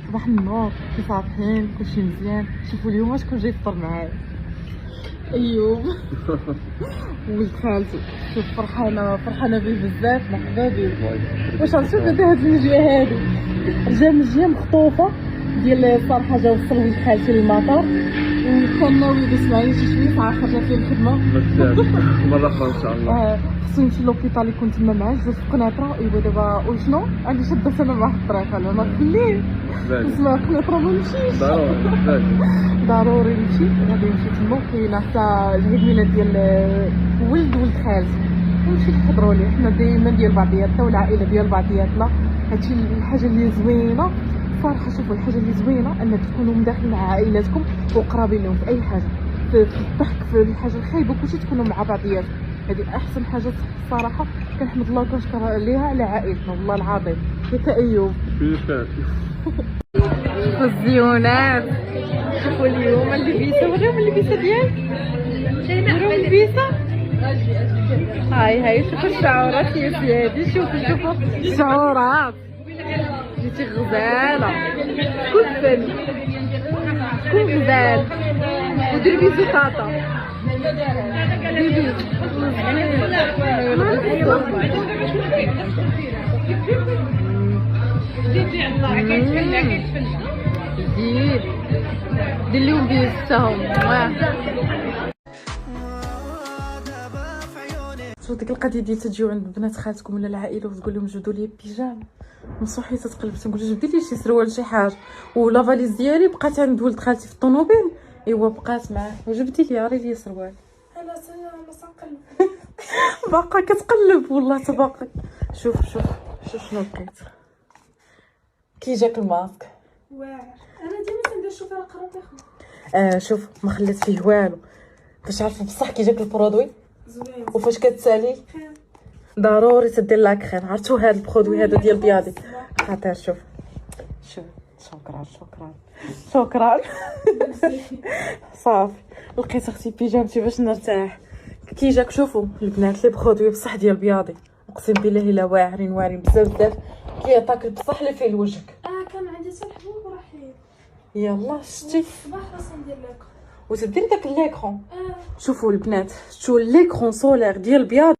صباح النور، كي صافحين كلشي مزيان. شوفوا اليوم شكون جاي يفطر معايا. ايوب ولد خالتي. شوف فرحانه بيه بزاف. مرحبا بيه. واش عرفتوا بعدا هاد المجيه هادي جا مجيه مخطوفه ديال الصراحه. جا وصل ولد خالتي للمطار وكان ناوي يسمعني شي شويه ساعه خرجت لي الخدمه مره اخرى ان شاء الله. خصني نمشي لوبيطال يكون تما معاه. جوج في قنيطره. ايوا دابا وشنو عندي شدت انا مع الطريق. انا ما خليه نسمع قنيطره ما نمشيش. ضروري نمشي. غادي نمشي تما. كاينه حتى العيد ميلاد ديال ولد خالتي ونمشي نحضروا ليه. حنا ديما ديال بعضياتنا والعائله ديال بعضياتنا. هادشي الحاجه اللي زوينه صراحه. شوفوا الحاجه اللي زوينه انك تكونوا مداخلين مع عائلاتكم وقرابين لهم في اي حاجه، في الضحك، في الحاجه الخايبه، كلشي تكونوا مع بعضياتكم. هذه احسن حاجه الصراحه. كنحمد الله وكنشكر عليها على عائلتنا والله العظيم. يا ايوب شوفوا الزيونات. شوفوا اليوم اللبسه. وريهم اللبسه ديالك. وريهم اللبسه. هاي شوفوا الشعورات يا سيدي. شوفوا الشعورات. جيتي غزاله. شكون فن شكون غزال. ودير بيزو طاطا. دير بيزو. دير لهم بيزو تاهم. شوف ديك القضيه ديال تجيو عند بنات خالتكم ولا العائله وتقول لهم جبدوا لي بيجام مصوحي. تتقلب تنقول جبدي لي شي سروال شي حاجه. ولا فاليز ديالي بقات عند ولد خالتي في الطوموبيل. ايوا بقات معاه. وجبدي لي عري لي سروال. انا سنقلب باقا كتقلب والله تباقي. شوف شنو لقيت. كي جاك الماسك واعر. انا ديما تندير شوف راه قرب ياخذ. شوف ما خلات فيه والو. باش عارفه بصح كي جاك البرودوي زوين. وفاش كتسالي ضروري تدير لا كريم. عرفتو هاد البرودوي هذا ديال بياضي خطير. شوف شكرا صافي لقيت اختي بيجامتي باش نرتاح. كي جاك شوفوا البنات لي برودوي بصح ديال بياضي. اقسم بالله الا واعرين بزاف. كيعطاك بصح اللي فيه لوجهك. كان عندي حتى الحبوب ورحيل. يلا شتي الصباح راسي ندير لكم وتدير داك ليكرون. شوفوا البنات شتو ليكرون سولير ديال بياض.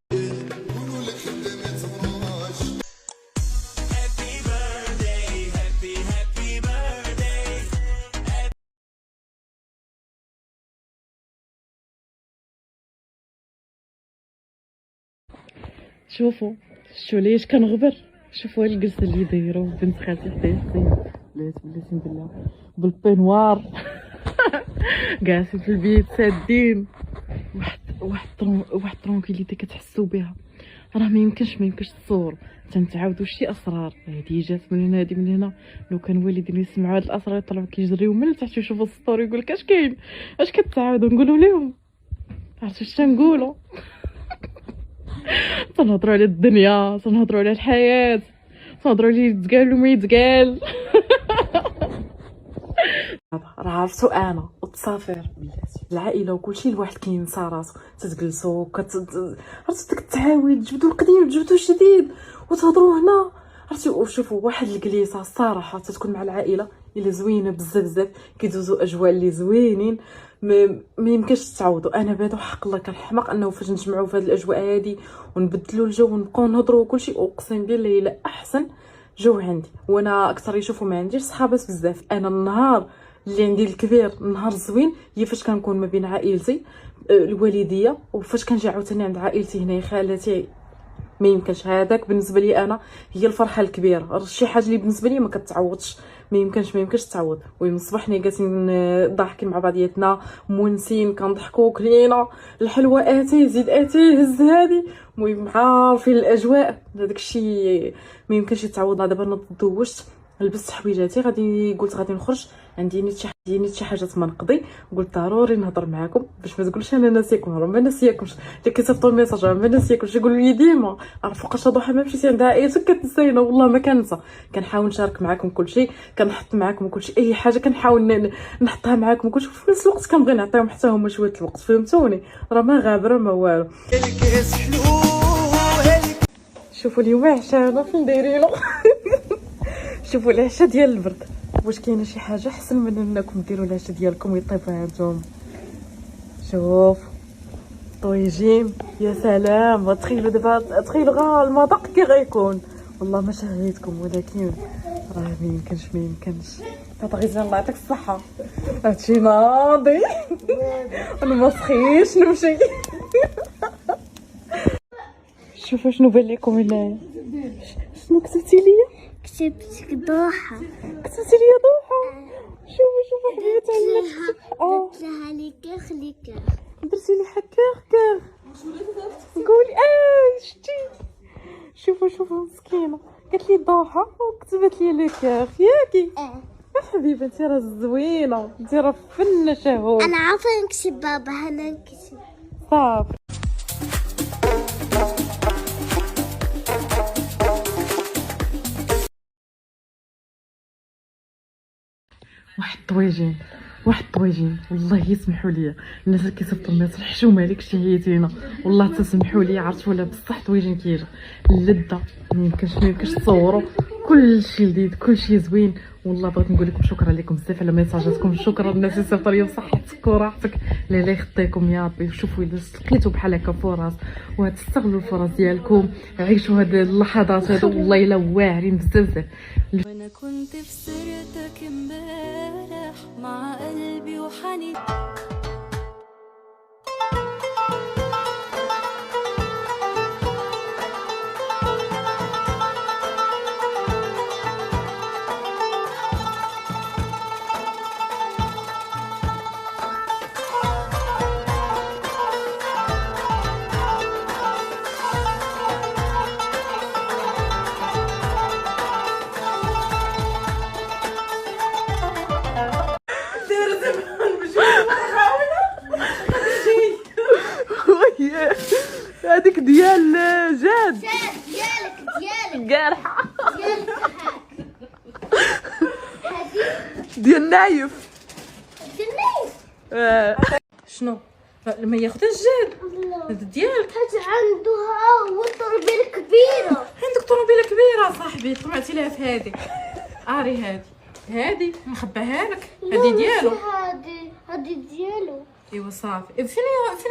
شوفوا شتو ليش كنغبر. شوفوا الجلسه اللي دايره بنت خالتي حدايا بلاتي بالله بالبينوار. جالسين في البيت سادين. واحد ترونكيليتي كتحسوا بها. راه ما يمكنش تصور. تنتعاودوا شي اسرار. هذه جات من هنا هذه من هنا. لو كان والدين يسمعوا هاد الاسرار يطلعوا كيجريو من تحت يشوفوا السطور يقول لك اش كاين اش كتعاودوا. نقولوا لهم عرفتوا اش تنقولوا. تنهضروا على الدنيا، تنهضروا على الحياه، تنهضروا على يتقال وما يتقال. راه عرفتو انا والتصافير بلاتي العائله وكلشي الواحد كينسى راسو. تتجلسوا عرفتو داك التعاود تجبدوا القديم تجبدوا الجديد وتهضروا هنا. عرفتو شوفوا واحد الجليسه الصراحه تتكون مع العائله الا زوينه بزاف. كيدوزوا اجواء اللي زوينين ما يمكنش تعوضوا. انا بعدا حق الله كنحماق انه فاش نجمعوا في هذه الاجواء هذه ونبدلوا الجو ونبقاو نهضروا وكلشي. اقسم بالله الا احسن جو عندي. وانا اكثر يشوفوا ما عنديش صحابات بزاف. انا النهار اللي عندي الكبير النهار زوين هي فاش كنكون ما بين عائلتي الوالديه وفاش كنجي عاوتاني عند عائلتي هنا خالاتي. ما يمكنش هذاك بالنسبه لي انا هي الفرحه الكبيره. شي حاجه اللي بالنسبه لي ما كتعوضش. ما يمكنش تعوض. وي من الصباح حنا جالسين ضاحكين مع بعضياتنا مونسين كنضحكوا كلينا الحلوه اتي زيد اتي هز هذه. المهم عارفين الاجواء هذاك الشيء ما يمكنش يتعوض. دابا تزوجت لبست حويجاتي قلت غادي نخرج. عندي نيت شي حاجه ما نقضي. قلت ضروري نهضر معاكم باش ما تقولش انا ناسيكم. راه ما ناسياكمش. اللي كيصيفطوا الميساج راه ما ناسيكمش. يقولوا لي ديما عرف فوقاش ضحى ما مشيتي عند عائلتك كتنسينا. والله ما كنسى. كنحاول نشارك معاكم كلشي. كنحط معاكم كلشي اي حاجه كنحاول نحطها معاكم كلشي. في نفس الوقت كنبغي نعطيهم حتى هما شويه الوقت. فهمتوني. راه ما غابره ما والو. شوفوا اليوم عشانا فين دايرينو. شوفوا العشاء ديال البرد. واش كاينه شي حاجه احسن من انكم ديروا العشاء ديالكم ويطيبوا هانتوما؟ شوف طويجين، يا سلام. تخيلوا دابا، تخيلوا غا المذاق كي غيكون. والله ما شهيتكم، ولكن راه ما يمكنش. طاطا غيزان الله يعطيك الصحه، هادشي ناضي. انا ما سخيش نمشي. شوفوا شنو بان لكم هنايا. شنو كتبتي ليا؟ كتبت ضحى. كتبتي ليا ضحى. شوفوا حبيبتي عندك. درت لها لي كير. درتي لي كير. قولي شتي. شوفوا مسكينه، قالت لي ضحى وكتبت لي لي كير ياكي. حبيبتي راه زوينه، انت راه فنه شهوه. انا عارفه نكتب بابا، انا نكتب صافي. واحد الطويجين والله يسمحوا لي الناس اللي كيصيفطوا الميساج، حشومه عليك شي عييتينا والله تسمحوا لي. عرفتوا ولا بصح طويجين كيجي اللذه ما يمكنش تصوروا. كلشي لذيذ، كلشي زوين. والله بغيت نقول لكم شكرا لكم بزاف على ميساجاتكم. شكرا الناس اللي صيفطوا لي بصحتك وراحتك. لا يخطيكم يا ربي. شوفوا الا لقيتوا بحال هكا فرص وتستغلوا الفرص ديالكم، عيشوا هاد اللحظات هادو والله الا واعرين بزاف. وانا كنت في سيرتك امبارح مع قلبي وحنين. هذيك ديال جاد ديالك قارحه هذه ديال نايف. الناس شنو لما ياخذ الجاد هذا ديالك؟ هذا عندها وطربيل كبيره. عندك طوموبيله كبيره صاحبي، طمعتي لها في هذه. اري هذه نخباها لك، هذه ديالو. هذه ديالو. ايوا صافي. فين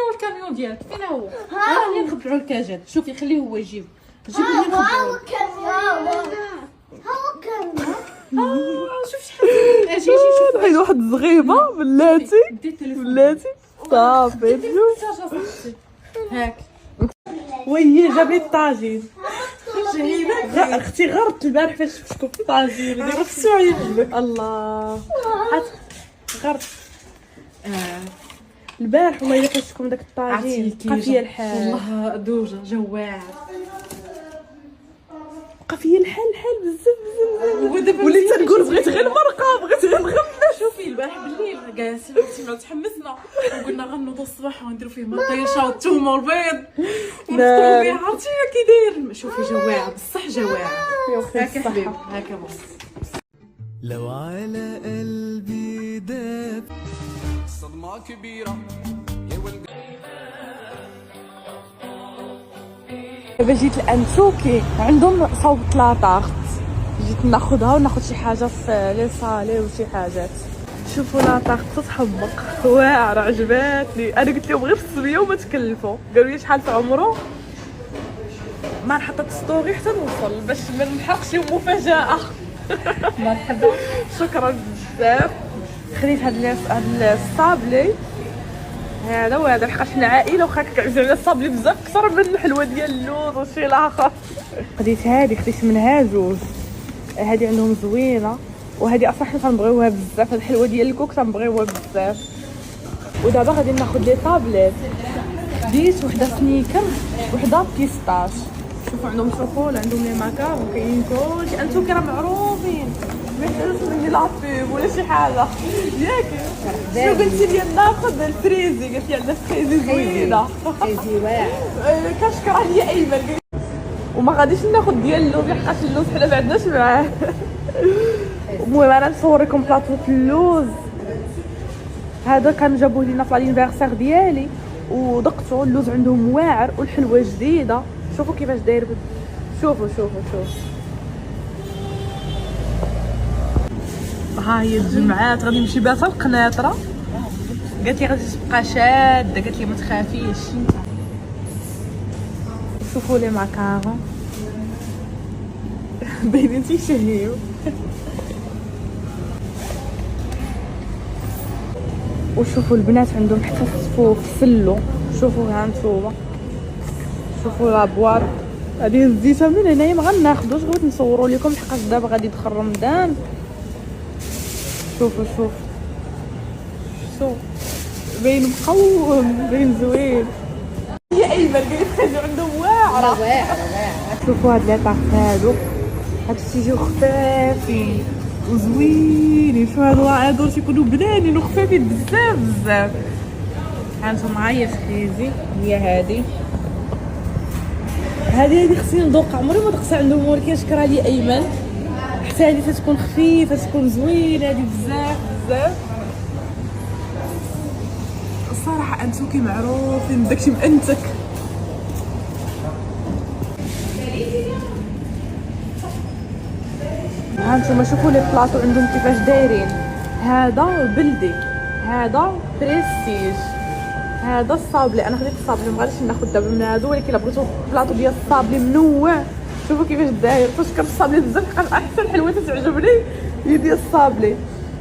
هو الكاميون ديالك؟ فين هو؟ راني نخبعوا لك اجاد. شوفي خليه هو يجيب لي نخبعوا. هو كاميرا. شوف شحال اجي شوف هاي واحد الزغيبه بلاتي صافي. شوف هاك وهي جاب لي الطاجين. اختي غرت البارح فاش شفتكم في الطاجين ديال السعيد. الله غرت البارح والله الا فاش داك الطاجين بقى فيا الحال. والله دوجه جواعه بقى فيا الحال بزاف. وليت تنقول بغيت غير المرقه، بغيت غير نغمس. شوفي البارح بالليل جالسين تحمسنا وقلنا غنوضوا الصباح ونديروا فيه مطيشه والثومه والبيض ونفطروا به. عرفتي كي داير؟ شوفي جواعه بصح جواعه. هاكا حبيبي هاكا بص. لو على قلبي داب صدمة كبيرة يا ولد. دابا جيت لانتوكي عندهم صوبة لاطارت، جيت ناخذها وناخذ شي حاجه في لي صالي وشي حاجات. شوفوا لاطارت تتحمق واعره عجباتني. انا قلت لهم غير في السميه وما تكلفوا. قالوا لي شحال في عمره؟ ما حطيت ستوري حتى نوصل باش ما نحرقش لهم مفاجاه. مرحبا شكرا بزاف. خديت هاد الصابلي هذا وهذا لحقاش حنا عائله وخا كيعجبني على الصابلي بزاف اكثر من الحلوه ديال اللوز وشي الاخر. خديت منها جوج. هذه عندهم زوينه وهذه اصلا حنا كنبغيوها بزاف. هاد الحلوه ديال الكوك كنبغيوها بزاف. ودابا غادي ناخذ لي طابليت. ديت وحده سنيكر وحده بيستاش. شوفوا عندهم شوكولا، عندهم لي ماكارون، كاين كلشي. انتو راه معروفين ما يحتاجوش مني لابيب ولا شي حاجه ياكي. شنو قلتي لي ناخذ الفريزي؟ قلت لي عندنا فريزي زوينه. فريزي واعر. كشكر عليا ايمن. وما غاديش ناخذ ديال اللوز لحقاش اللوز حنا ما عندناش معاه. المهم انا نصوركم بلاطو اللوز هذا كان جابوه لينا في لانيفرسير ديالي ودقته. اللوز عندهم واعر والحلوه جديده. شوفوا كيفاش داير. شوفوا ها هي الجمعات غادي نمشي بها حتى القناطره. قالت لي غادي تبقى شاده، قالت لي ما تخافيش. شوفوا لي ماكارون باينين تيشهيو. وشوفوا البنات عندهم حتى الصفوف سلو. شوفوا ها نتوما، شوفوا لابوار. هذه الزيته من هنايا ما غناخذوش، بغيت نصوروا لكم حقاش دابا غادي يدخل رمضان. شوفوا شوف باين مقوم، باين زوين. يا ايمن قال لي عندهم واعره. شوفوا هاد لي طاق هادو تيجيو خفافين وزوينين. شو هادو تيكونوا بنانين وخفافين بزاف. هانتوما معايا فخيزي هي هذه خصني نذوق. عمري ما دقت عندهم، ولكن شكرا لي ايمن حتى هذه تكون خفيفه تكون زوينه. هذه بزاف الصراحه. انتوكي معروفين بداكشي بانتك. هانتوما شوفوا لي بلاطو عندهم كيفاش دايرين. هذا بلدي، هذا بريستيج، هذا الصابلي. انا خديت الصابلي، ما غاديش ناخذ دابا من هادو، ولكن الا بغيتو بلاطو ديال الصابلي منوع شوفوا كيفاش داير. فاش كان الصابلي بزاف حقاش احسن حلوه تعجبني هي ديال الصابلي.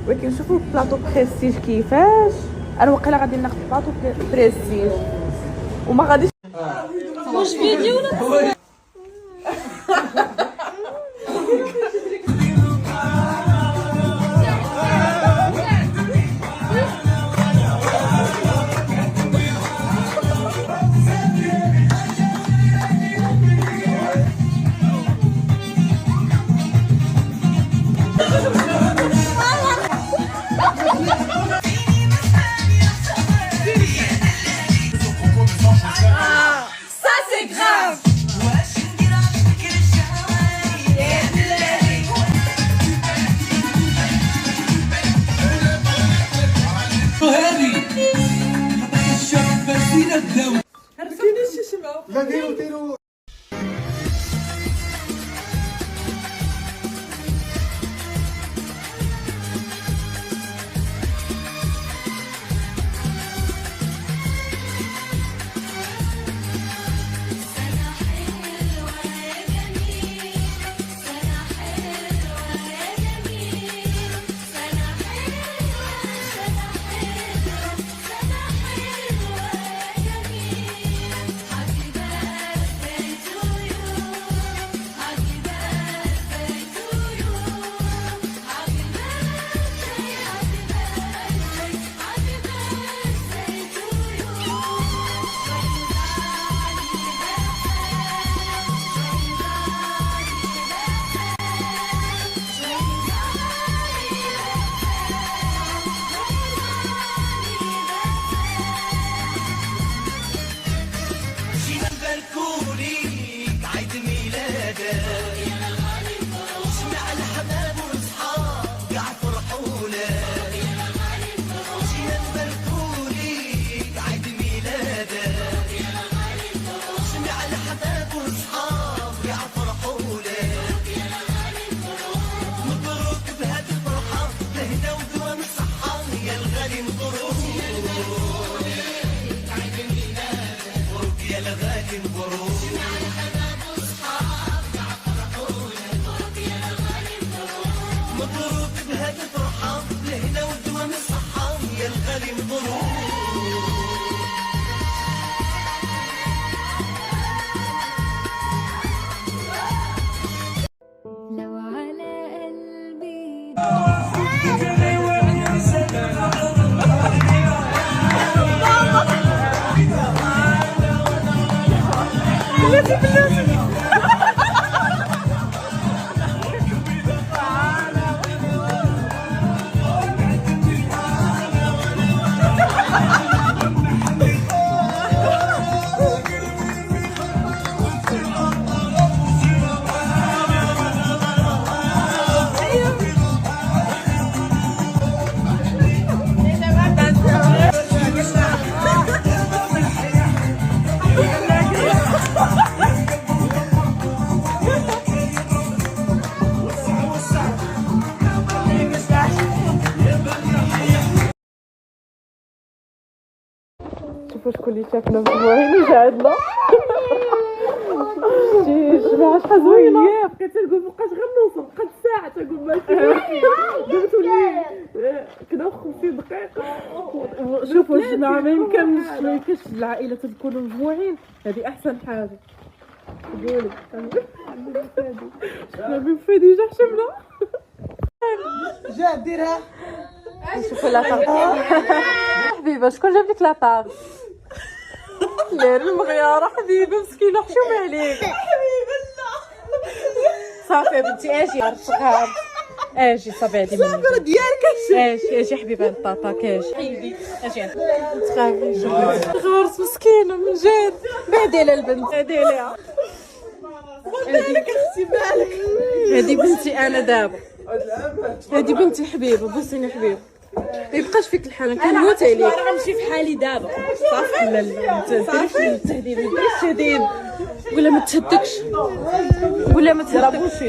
ولكن شوفوا بلاطو بريستيج كيفاش. انا واقيلا غادي ناخذ بلاطو بريستيج وما غاديش واش فيديو ولا لا ديروا لو على قلبي نشوفوا شكون اللي شافنا مجموعين وجا عندنا. شتي الجماعه شحال زوينه. بقيت نقول مابقاش غير نوصل، بقات ساعه تنقول ماشي درت لي كنا 50 دقيقه. شوفوا الجماعه ما يمكنش العائله تكونوا مجموعين، هذه احسن حاجه. قولي شفنا من فادي جا حشمنا. جا ديرها شوفوا لاطاغ حبيبه، شكون جاب لك لاطاغ؟ لا المغياره حبيبه مسكينه حشومه عليك حبيبه. صافي بنتي اجي عرفتها، اجي صافي هادي مني ديالك. اجي حبيبه طاطا كاش حيدي اجي تخافي. غارت مسكينه من جد. بعدي على البنت بعدي عليها. بالك اختي بالك. هادي بنتي انا دابا، هادي بنتي حبيبه. بوسيني حبيبه، ما يبقاش فيك الحال كنموت عليك. انا غنمشي في حالي دابا صافي. لا لا انت ديريش التهديد، ما ديريش التهديد. ولا ما تهدكش ولا ما تهدكش.